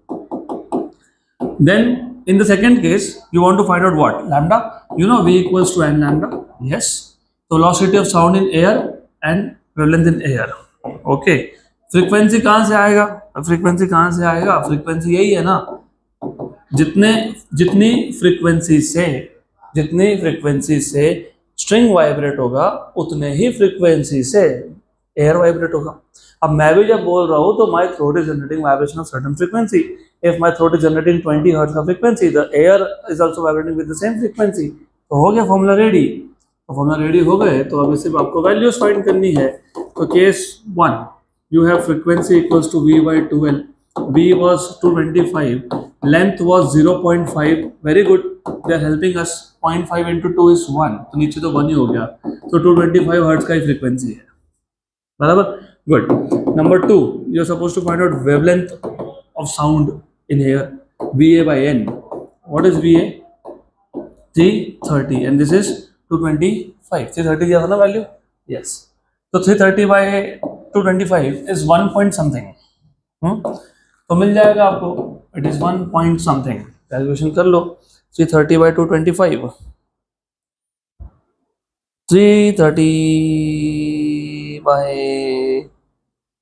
Then in the second case you want to find out what? Lambda, you know v equals to n lambda, yes. तो velocity of sound in air and wavelength in air. Okay, frequency कहां से आएगा? Frequency कहां से आएगा? Frequency यही है ना, जितनी फ्रीक्वेंसी से स्ट्रिंग वाइब्रेट होगा उतने ही फ्रीक्वेंसी से एयर वाइब्रेट होगा। अब मैं भी जब बोल रहा हूं तो my throat is generating vibration of certain frequency. If my throat is generating 20 hertz का frequency, the air is also vibrating with the same frequency. तो हो गया फॉर्मूला रेडी। तो फॉर्मूला रेडी हो गए, तो अब सिर्फ आपको वैल्यूज फाइंड करनी है। तो case 1, you have frequency equals to v/12, v was 225, length was 0.5, very good, they are helping us, 0.5 into 2 is 1, तो नीचे तो 1 ही हो गया, तो 225 हर्ट्ज का ही फ्रीक्वेंसी है, बराबर। Good, number 2, you are supposed to find out wavelength of sound in here, va/n, what is va? 330 and this is 225, 330 दिया था ना वैल्यू, यस। तो 330 by 225 is 1 point something, तो मिल जाएगा आपको, it is 1 point something, calculation कर लो। 330 by 225, 330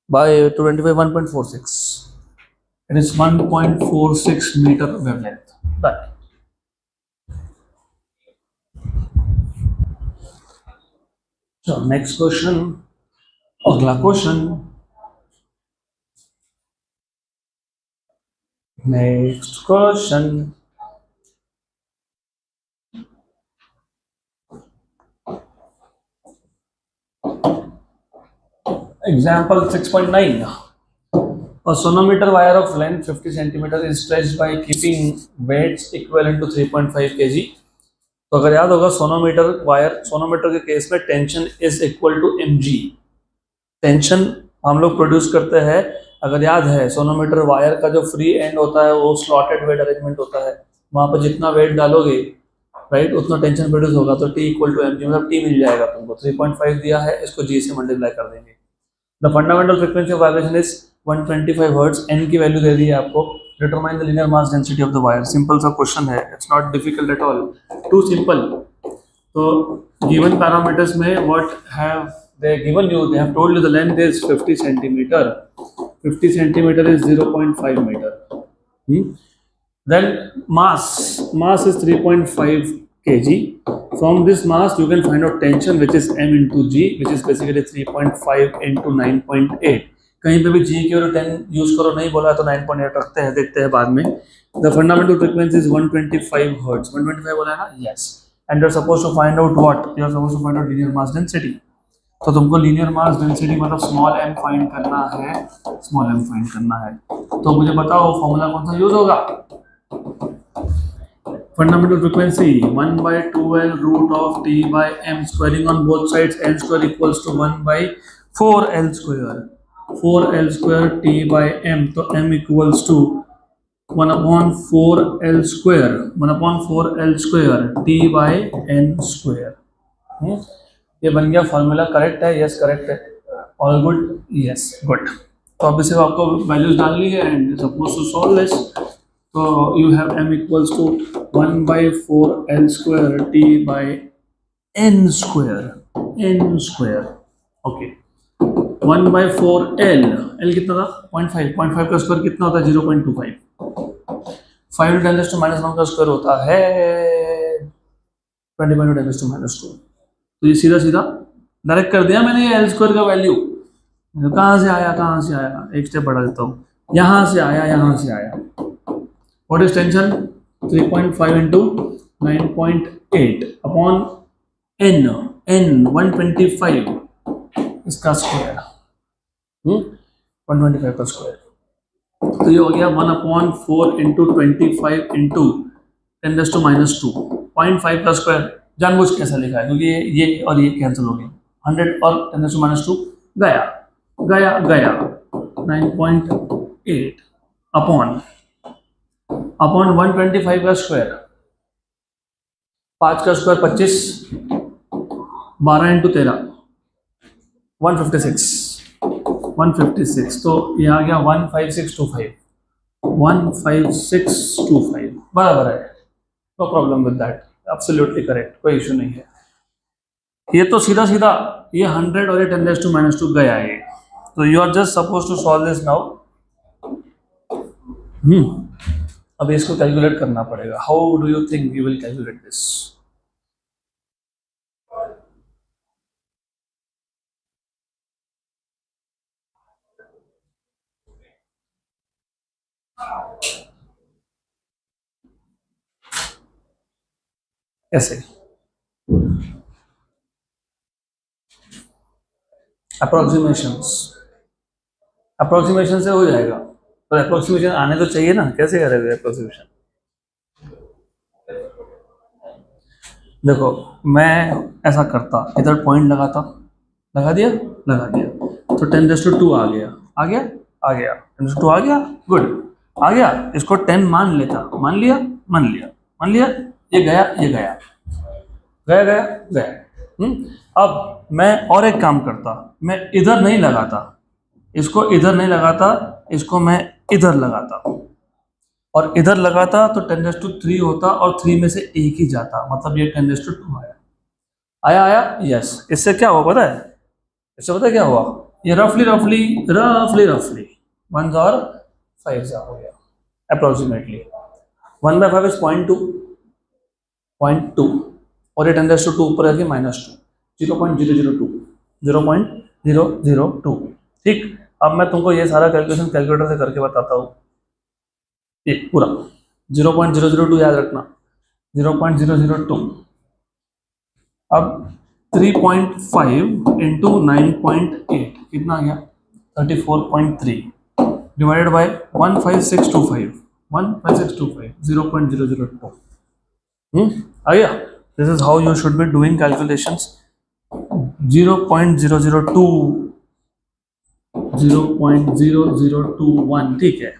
by 225, 1.46, it is 1.46 meter wavelength, done। So next question, अगला question, next question, example 6.9, a sonometer wire of length 50 centimeter is stretched by keeping weights equivalent to 3.5 kg। तो अगर याद होगा sonometer के case में tension is equal to mg। Tension हम लोग produce करते हैं, अगर याद है सोनोमीटर वायर का जो फ्री एंड होता है वो स्लॉटेड वेट अरेंजमेंट होता है, वहां पर जितना वेट डालोगे राइट उतना टेंशन प्रोड्यूस होगा, तो T इक्वल टू mg, मतलब T मिल जाएगा तुमको। 3.5 दिया है, इसको G से मल्टीप्लाई कर देंगे। The fundamental frequency of vibration is 125 hertz, n की वैल्यू दे दी है आपको। Determine the linear mass density of the wire, simple सा क्वेश्चन है, it's not difficult at all, too simple. तो गिवन पैरामीटर्स में what have they given you, they have told you the length is 50 centimeter, 50 centimeter is 0.5 meter, then mass is 3.5 kg. From this mass you can find out tension, which is m into g, which is basically 3.5 into 9.8। कहीं पे भी g की value 10 use करो, नहीं बोला तो 9.8 रखते हैं, देखते हैं बाद में। The fundamental frequency is 125 hertz, 125 बोला है ना, yes, and you are supposed to find out what? You are supposed to find out linear mass density। तो तुमको लीनियर मास डेंसिटी मतलब स्मॉल m फाइंड करना है, तो मुझे बताओ फॉर्मूला कौन सा यूज होगा? Fundamental frequency 1/12 root of T/m, squaring on both sides, n square equals to 1/4 4L T by M, तो M equals to 1/4L square T by N square. ये बन गया फॉर्मूला। करेक्ट है? यस करेक्ट है। All good? Yes good. तो अब इसे आपको वैल्यूज डालनी है and suppose to solve this. तो you have M equals to 1/4L square T by N square okay. 1/4L, L कितना था? 0.5 का स्क्वायर कितना होता है? 0.25। 5 × 10⁻⁻1 का स्क्वायर होता है 20 × 10⁻²। तो ये सीधा सीधा डायरेक्ट कर दिया मैंने। ये L स्क्वायर का वैल्यू कहाँ से आया? एक स्टेप बढ़ा देता हूँ। यहाँ से आया। What is tension? 3.5 × 9.8 upon N 125 इसका स्क्वायर 125 का स्क्वायर। तो ये हो गया 1/4 × 25 × 10⁻²। 0.5 का स्क्वायर जानबूझ कैसा लिखा है क्योंकि ये और ये कैंसिल हो गया। 100 और 10⁻² गया 9.8 अपॉन 125 का स्क्वायर। 5 का स्क्वायर 25, 12 × 13 156। तो ये आ गया 15625 बराबर है। No problem with that, absolutely correct, कोई इशू नहीं है। ये तो सीधा सीधा ये 100 और ये 10⁻² गया है। तो you are just suppose to solve this now. अब इसको कैलकुलेट करना पड़ेगा। How do you think you will calculate this? ऐसे अप्रोक्सीमेशन से हो जाएगा। तो अप्रोक्सीमेशन आने तो चाहिए ना, कैसे करेंगे अप्रोक्सीमेशन? देखो मैं ऐसा करता, इधर पॉइंट लगाता, लगा दिया तो 10⁻² आ गया 10⁻² आ गया, गुड आ गया। इसको 10 मान लेता, मान लिया ये गया अब मैं और एक काम करता, मैं इधर नहीं लगाता, इसको मैं इधर लगाता और इधर लगाता तो 10⁻³ होता और 3 में से एक ही जाता, मतलब ये 10⁻² आया। यस, इससे क्या हुआ पता है? क्या हुआ? ये रफली 1s और 5s हो गया अप्रोक्सीमेटली। 1/5 इज 0.2 और ये 10⁻² ऊपर आके -2 0.002 ठीक। अब मैं तुमको ये सारा कैलकुलेशन कैलकुलेटर से करके बताता हूँ। ये पूरा 0.002 याद रखना, 0.002। अब 3.5 × 9.8 कितना आ गया? 34.3 डिवाइडेड बाय 15625 0.002 आ गया। This is how you should be doing calculations. 0.0021 ठीक है।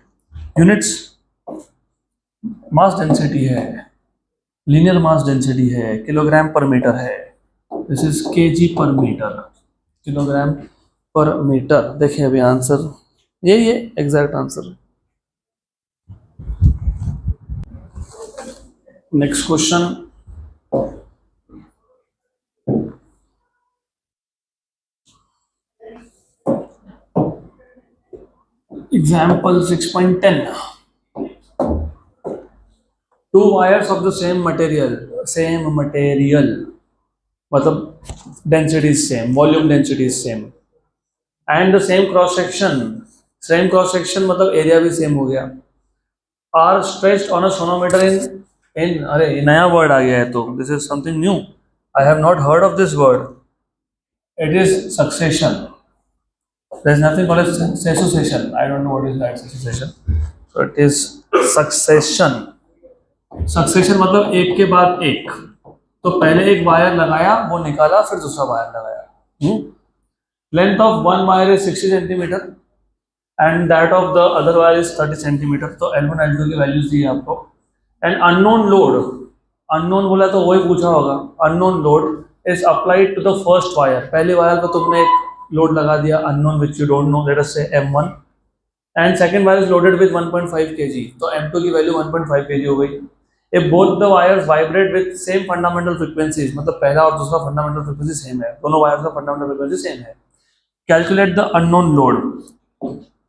यूनिट्स मास डेंसिटी है, लीनियर मास डेंसिटी है, किलोग्राम पर मीटर है। दिस इज kg पर मीटर, किलोग्राम पर मीटर। देखिए अभी आंसर यही है, exact answer. Next question, example 6.10। Two wires of the same material मतलब density is same, volume density is same and the same cross section मतलब area भी same हो गया, are stretched on a sonometer in अरे ये नया word आ गया है, तो this is something new, I have not heard of this word. It is succession. There is nothing called as succession. I don't know what is that succession. So it is succession. Succession मतलब एक के बाद एक, तो पहले एक wire लगाया, वो निकाला, फिर दूसरा वायर लगाया। Length of one wire is 60 centimetre and that of the other wire is 30 centimetre. तो L1 L2 की वैल्यूज दी है आपको। एंड अननोन लोड, अननोन बोला तो वही पूछा होगा, unknown load is applied to the first wire. पहले वायर को तुमने एक लोड लगा दिया unknown which you don't know, let us say M1, and second wire is loaded with 1.5 kg, तो M2 की वैल्यू 1.5 kg हो गई। If both the wires vibrate with same fundamental frequencies, मतलब पहला और दूसरा फंडामेंटल फ्रीक्वेंसी सेम है, दोनों वायर्स का फंडामेंटल फ्रीक्वेंसी सेम है। Calculate the unknown load.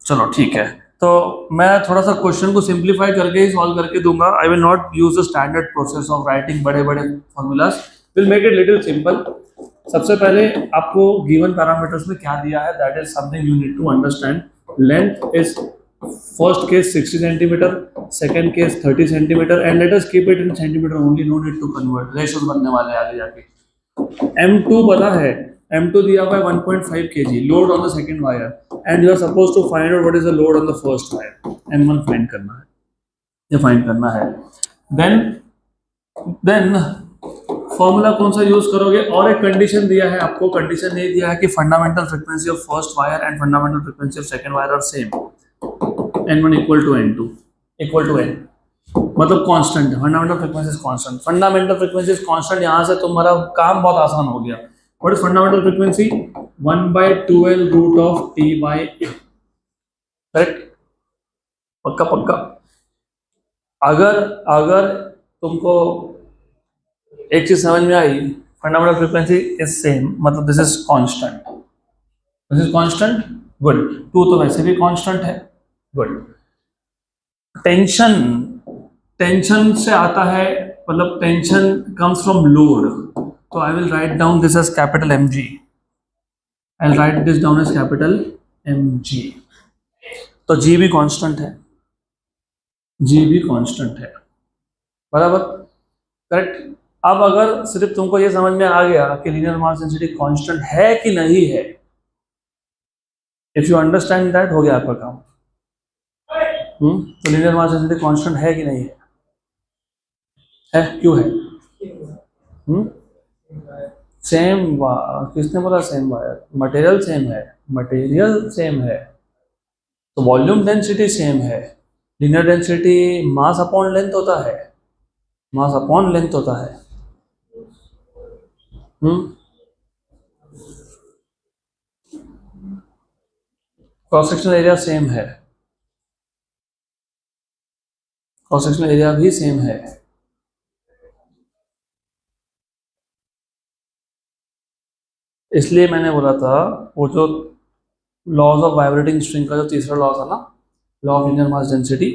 चलो ठीक है, तो मैं थोड़ा सा क्वेश्चन को सिंप्लीफाई करके ही सॉल्व करके दूंगा। I will not use the standard process of writing बड़े बड़े formulas, will make it little simple. सबसे पहले आपको गिवन पैरामीटर्स में क्या दिया है, that is something you need to understand. Length is first case 60 centimetre, second case 30 centimetre, and let us keep it in centimetre only, no need to convert, ratios बनने वाले हैं आगे जाके। M2 पता है, M2 दिया हुआ है 1.5 kg load on the second wire, and you are suppose to find out what is the load on the first wire. M1 find करना है, ये फाइंड करना है। देन फॉर्मूला कौन सा यूज करोगे, और एक कंडीशन दिया है आपको, कंडीशन ये दिया है कि fundamental frequency of first wire and fundamental frequency of second wire are same, N1 equal to N2 equal to N, मतलब कांस्टेंट है, fundamental frequency is constant. Fundamental frequency is constant, यहां से तुम्हारा काम बहुत आसान हो गया। What is fundamental frequency, 1/2L root of T by A, correct, पक्का पक्का। अगर तुमको एक चीज समझ में आई, फंडामेंटल फ्रीक्वेंसी इज सेम, मतलब this is constant, this is constant, good. 2 तो वैसे भी कांस्टेंट है, गुड। टेंशन से आता है, मतलब टेंशन कम्स फ्रॉम लोड, तो I will write down this as capital mg, I will write this down as capital mg। तो g भी कांस्टेंट है, g भी कांस्टेंट है, बराबर, करेक्ट। अब अगर सिर्फ तुमको ये समझ में आ गया कि लीनियर मास डेंसिटी कांस्टेंट है कि नहीं है, इफ यू अंडरस्टैंड दैट, हो गया आपका काम। तो लीनियर मास डेंसिटी कांस्टेंट है कि नहीं है, क्यों है? सेम, किसने बोला सेम वायर, मटेरियल सेम है, मटेरियल सेम है, तो वॉल्यूम डेंसिटी सेम है। Linear density mass upon length होता है, मास अपॉन लेंथ होता है। क्रॉस सेक्शनल एरिया सेम है, क्रॉस सेक्शनल एरिया भी सेम है। इसलिए मैंने बोला था वो जो लॉज ऑफ वाइब्रेटिंग स्ट्रिंग का जो तीसरा लॉ था ना, law of linear mass density,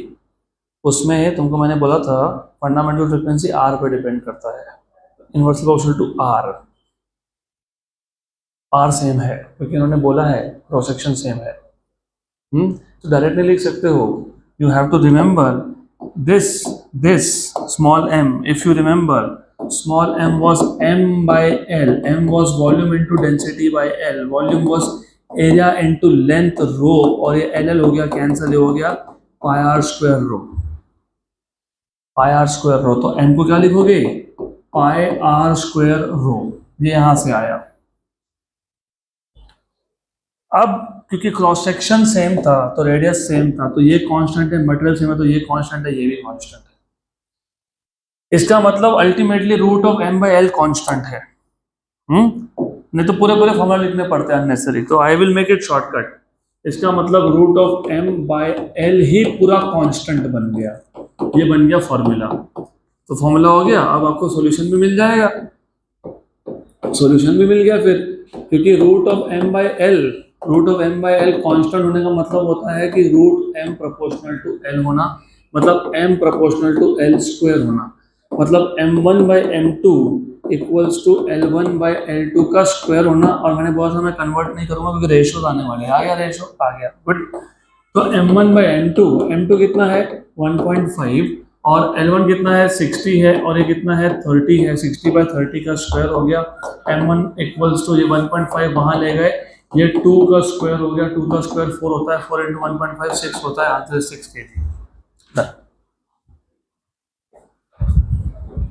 उसमें तुमको मैंने बोला था फंडामेंटल फ्रीक्वेंसी R पे डिपेंड करता है, inversely proportional to R। R same है क्योंकि उन्होंने बोला है क्रॉस सेक्शन सेम है। तो डायरेक्टली लिख सकते हो, you have to remember this small m, if you remember small m was m by L, m was volume into density by L, volume was area into length rho, और ये LL हो गया cancel, हो गया pi r square rho, pi r square rho। तो m को क्या लिखोगे, pi r square rho, ये यहां से आया। अब क्योंकि क्रॉस सेक्शन सेम था तो रेडियस सेम था, तो ये कांस्टेंट है, मटेरियल सेम है तो ये कांस्टेंट है, ये भी कांस्टेंट है। इसका मतलब ultimately root of m by l constant है। नहीं तो पूरे फॉर्मूला लिखने पड़ते हैं अननेसेसरी, तो I will make it shortcut. इसका मतलब root of m by l ही पूरा कांस्टेंट बन गया, ये बन गया फॉर्मूला। तो फॉर्मूला हो गया, अब आपको सॉल्यूशन भी मिल जाएगा, सॉल्यूशन भी मिल गया फिर, क्योंकि root of m by l constant होने का मतलब होता है कि root m proportional to l होना, मतलब m proportional to l square होना, मतलब m1 bye m2 equals to l1 bye l2 का स्क्वायर होना। और मैंने बहुत समय कन्वर्ट नहीं करूंगा क्योंकि रेशियोज आने वाले हैं, आ गया रेशियो, आ गया, गुड। तो m1 बाय m2 कितना है 1.5, और L1 कितना है 60 है, और ये कितना है 30 है, 60 बाय 30 का स्क्वायर हो गया। m1 इक्वल्स टू ये 1.5 वहां ले गए, ये 2 का स्क्वायर हो गया, 2 का स्क्वायर 4 होता है, 4 into 1.5 6 होता है, आंसर 6 kg।